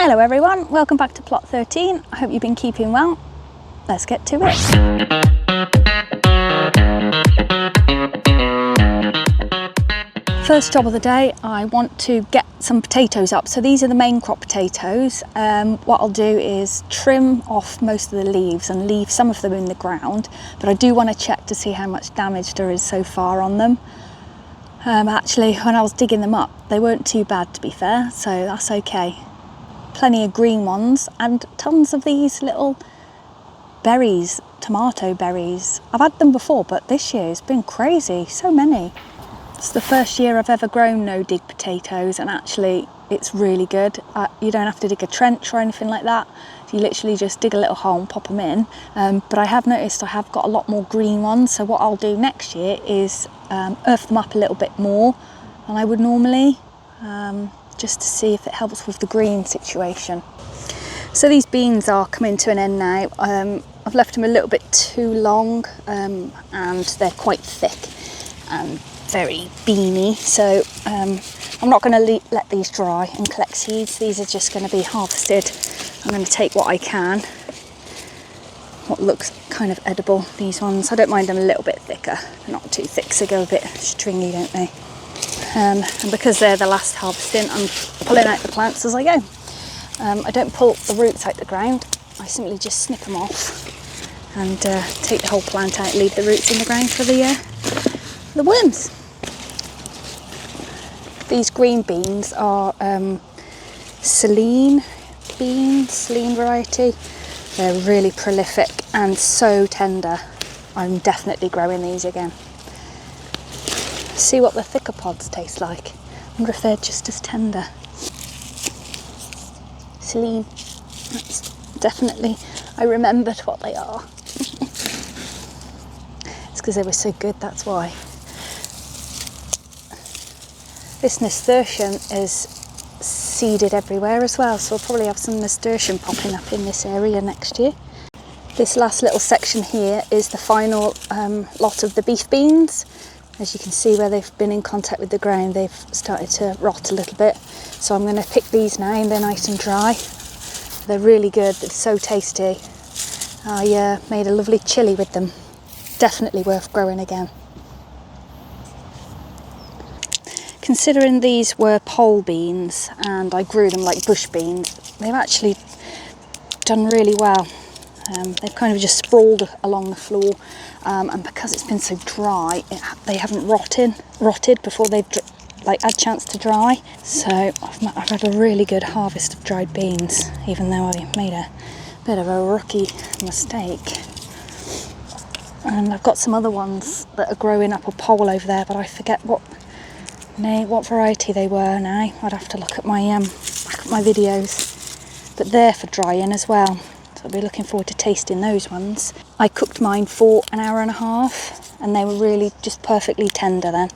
Hello everyone, welcome back to plot 13. I hope you've been keeping well. Let's get to it. First job of the day, I want to get some potatoes up. So these are the main crop potatoes. What I'll do is trim off most of the leaves and leave some of them in the ground, but I do want to check to see how much damage there is so far on them. Actually, when I was digging them up, they weren't too bad to be fair, so that's okay. Plenty of green ones and tons of these little berries, tomato berries. I've had them before, but this year it's been crazy, so many. It's the first year I've ever grown no-dig potatoes, and actually it's really good. You don't have to dig a trench or anything like that. You literally just dig a little hole and pop them in. But I have noticed I have got a lot more green ones, so what I'll do next year is earth them up a little bit more than I would normally, just to see if it helps with the green situation. So these beans are coming to an end now. I've left them a little bit too long, and they're quite thick and very beany, so I'm not going to let these dry and collect seeds. These are just going to be harvested. I'm going to take what I can, what looks kind of edible. These ones, I don't mind them a little bit thicker. They're not too thick, so they go a bit stringy, don't they? And because they're the last harvesting, I'm pulling out the plants as I go. I don't pull the roots out the ground. I simply just snip them off and take the whole plant out, leave the roots in the ground for the worms. These green beans are Celine beans, Celine variety. They're really prolific and so tender. I'm definitely growing these again. See what the thicker pods taste like. I wonder if they're just as tender. Celine, that's definitely, I remembered what they are. It's because they were so good, that's why. This nasturtium is seeded everywhere as well, so I'll probably have some nasturtium popping up in this area next year. This last little section here is the final lot of the beef beans. As you can see, where they've been in contact with the ground, they've started to rot a little bit. So I'm going to pick these now, and they're nice and dry. They're really good, they're so tasty. I made a lovely chilli with them. Definitely worth growing again. Considering these were pole beans and I grew them like bush beans, they've actually done really well. They've kind of just sprawled along the floor, and because it's been so dry, they haven't rotted before they've had a chance to dry. So I've had a really good harvest of dried beans, even though I made a bit of a rookie mistake. And I've got some other ones that are growing up a pole over there, but I forget what variety they were now. I'd have to look at my back at my videos, but they're for drying as well. I'll be looking forward to tasting those ones. I cooked mine for an hour and a half and they were really just perfectly tender then,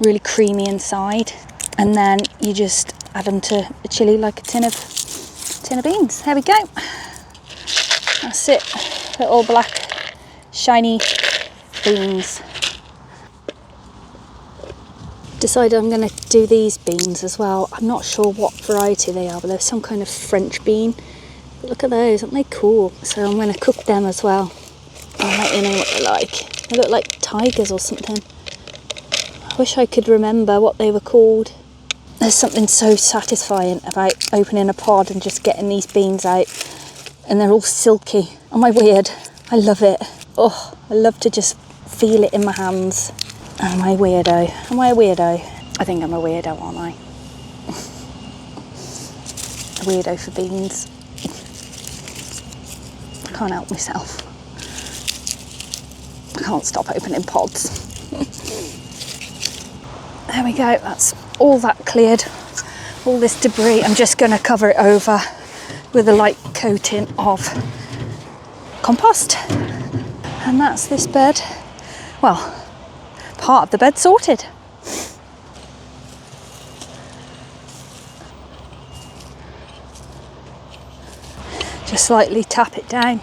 really creamy inside. And then you just add them to a chilli like a tin of beans. There we go. That's it. Little black shiny beans. Decided I'm going to do these beans as well. I'm not sure what variety they are, but they're some kind of French bean. Look at those, aren't they cool? So I'm going to cook them as well. I'll let you know what they're like. They look like tigers or something. I wish I could remember what they were called. There's something so satisfying about opening a pod and just getting these beans out. And they're all silky. Am I weird? I love it. Oh, I love to just feel it in my hands. Am I a weirdo? Am I a weirdo? I think I'm a weirdo, aren't I? A weirdo for beans. I can't help myself. I can't stop opening pods. There we go, that's all that cleared. All this debris, I'm just going to cover it over with a light coating of compost. And that's this bed. Well, part of the bed sorted. Just slightly tap it down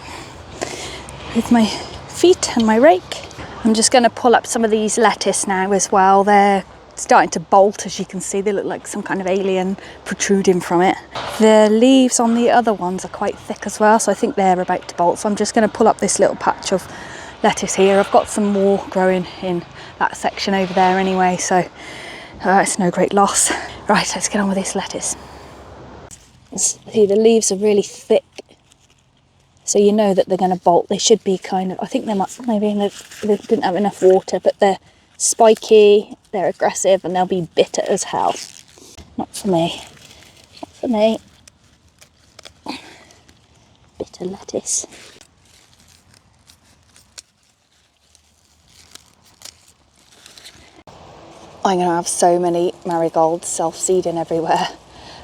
with my feet and my rake. I'm just going to pull up some of these lettuce now as well. They're starting to bolt, as you can see. They look like some kind of alien protruding from it. The leaves on the other ones are quite thick as well, so I think they're about to bolt. So I'm just going to pull up this little patch of lettuce here. I've got some more growing in that section over there anyway, so it's no great loss. Right, let's get on with this lettuce. See, the leaves are really thick, so you know that they're going to bolt. They should be kind of, I think they might, maybe they didn't have enough water, but they're spiky, they're aggressive, and they'll be bitter as hell. Not for me. Not for me. Bitter lettuce. I'm going to have so many marigolds self-seeding everywhere.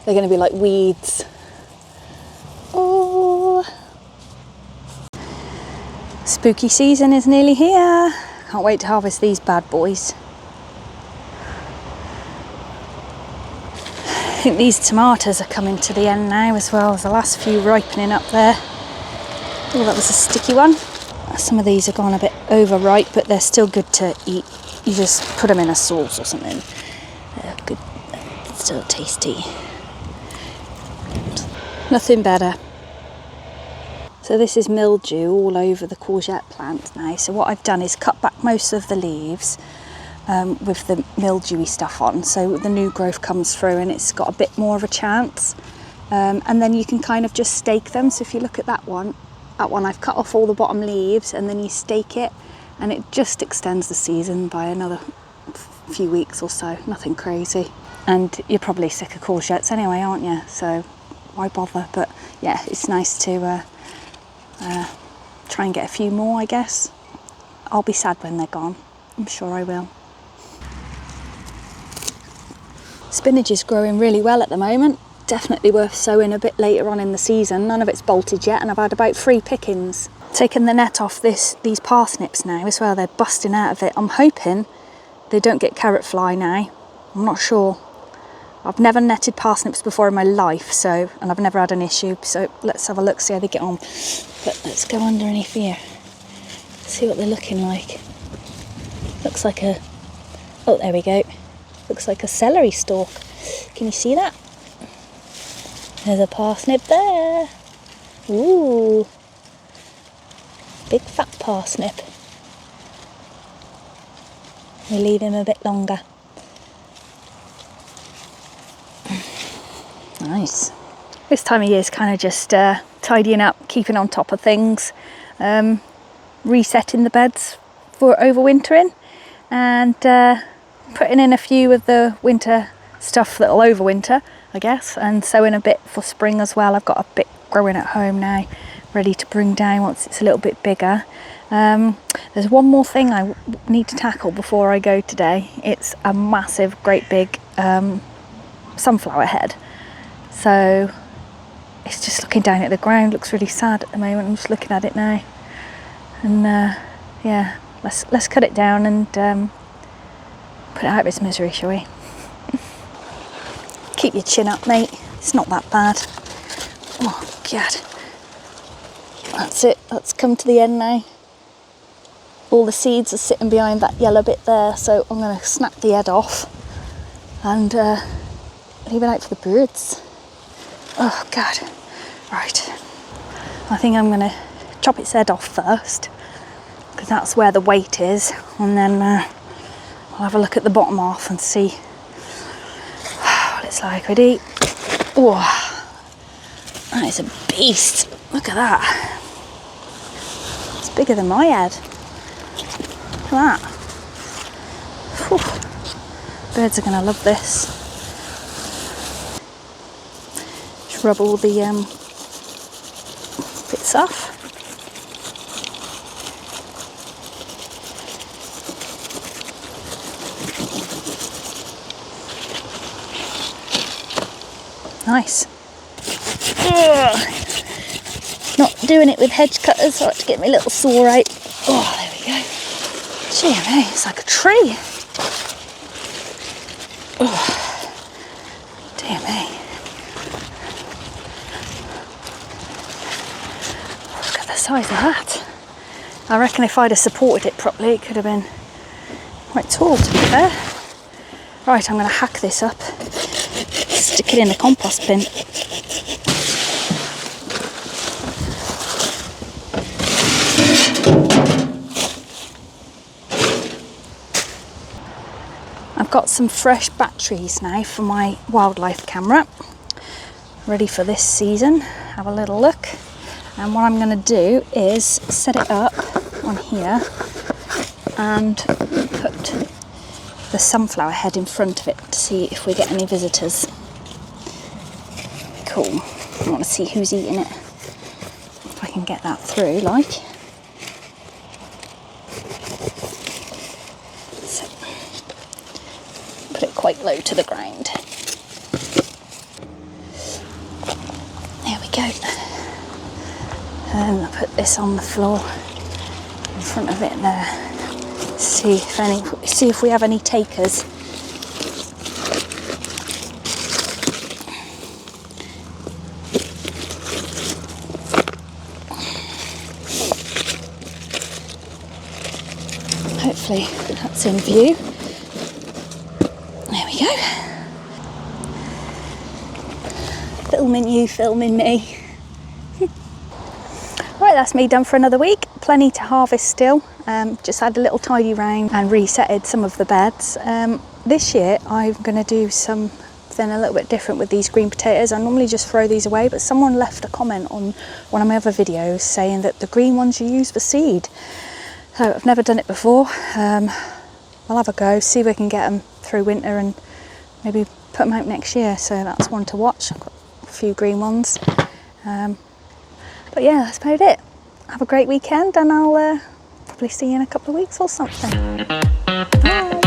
They're going to be like weeds. Oh! Spooky season is nearly here. Can't wait to harvest these bad boys. I think these tomatoes are coming to the end now as well. There's the last few ripening up there. Oh, that was a sticky one. Some of these have gone a bit overripe, but they're still good to eat. You just put them in a sauce or something. They're good, still tasty. Nothing better. So this is mildew all over the courgette plant now. So what I've done is cut back most of the leaves with the mildewy stuff on, so the new growth comes through and it's got a bit more of a chance. And then you can kind of just stake them. So if you look at that one I've cut off all the bottom leaves, and then you stake it, and it just extends the season by another few weeks or so. Nothing crazy. And you're probably sick of courgettes anyway, aren't you? So why bother? But yeah, it's nice to try and get a few more, I guess. I'll be sad when they're gone. I'm sure I will. Spinach is growing really well at the moment. Definitely worth sowing a bit later on in the season. None of it's bolted yet, and I've had about 3 pickings. Taking the net off these parsnips now as well. They're busting out of it. I'm hoping they don't get carrot fly now. I'm not sure. I've never netted parsnips before in my life, so, and I've never had an issue. So let's have a look, see how they get on. But let's go underneath here. See what they're looking like. Looks like a, oh, there we go. Looks like a celery stalk. Can you see that? There's a parsnip there. Ooh. Big fat parsnip. We'll leave him a bit longer. Nice. This time of year is kind of just tidying up, keeping on top of things, resetting the beds for overwintering, and putting in a few of the winter stuff that'll overwinter, I guess, and sowing a bit for spring as well. I've got a bit growing at home now, ready to bring down once it's a little bit bigger. There's one more thing I need to tackle before I go today. It's a massive, great big sunflower head. So it's just looking down at the ground. Looks really sad at the moment. I'm just looking at it now, and yeah, let's cut it down and put it out of its misery, shall we? Keep your chin up, mate. It's not that bad. Oh God, that's it. That's come to the end now. All the seeds are sitting behind that yellow bit there, so I'm going to snap the head off and leave it out for the birds. Oh God. Right. I think I'm going to chop its head off first, because that's where the weight is, and then I'll have a look at the bottom half and see what it's like. Ready? Oh, that is a beast. Look at that. It's bigger than my head. Look at that. Whew. Birds are going to love this. Just rub all the bits off. Nice. Ugh. Not doing it with hedge cutters, so I have to get my little saw out. Oh, there we go. Gee, man, it's like a tree. Oh, dear me. Look at the size of that. I reckon if I'd have supported it properly, it could have been quite tall, to be fair. Right, I'm going to hack this up, stick it in the compost bin. I've got some fresh batteries now for my wildlife camera, ready for this season. Have a little look. And what I'm going to do is set it up on here and put the sunflower head in front of it to see if we get any visitors. Cool. I want to see who's eating it. If I can get that through, like. So, put it quite low to the ground. There we go. And I put this on the floor in front of it there. See if we have any takers. Hopefully that's in view. There we go. Filming you, filming me. Right, that's me done for another week. Plenty to harvest still. Just had a little tidy round and resetted some of the beds. This year I'm going to do something a little bit different with these green potatoes. I normally just throw these away, but someone left a comment on one of my other videos saying that the green ones you use for seed. So I've never done it before. I'll have a go, see if we can get them through winter and maybe put them out next year. So that's one to watch. I've got a few green ones. But yeah, that's about it. Have a great weekend and I'll probably see you in a couple of weeks or something. Bye.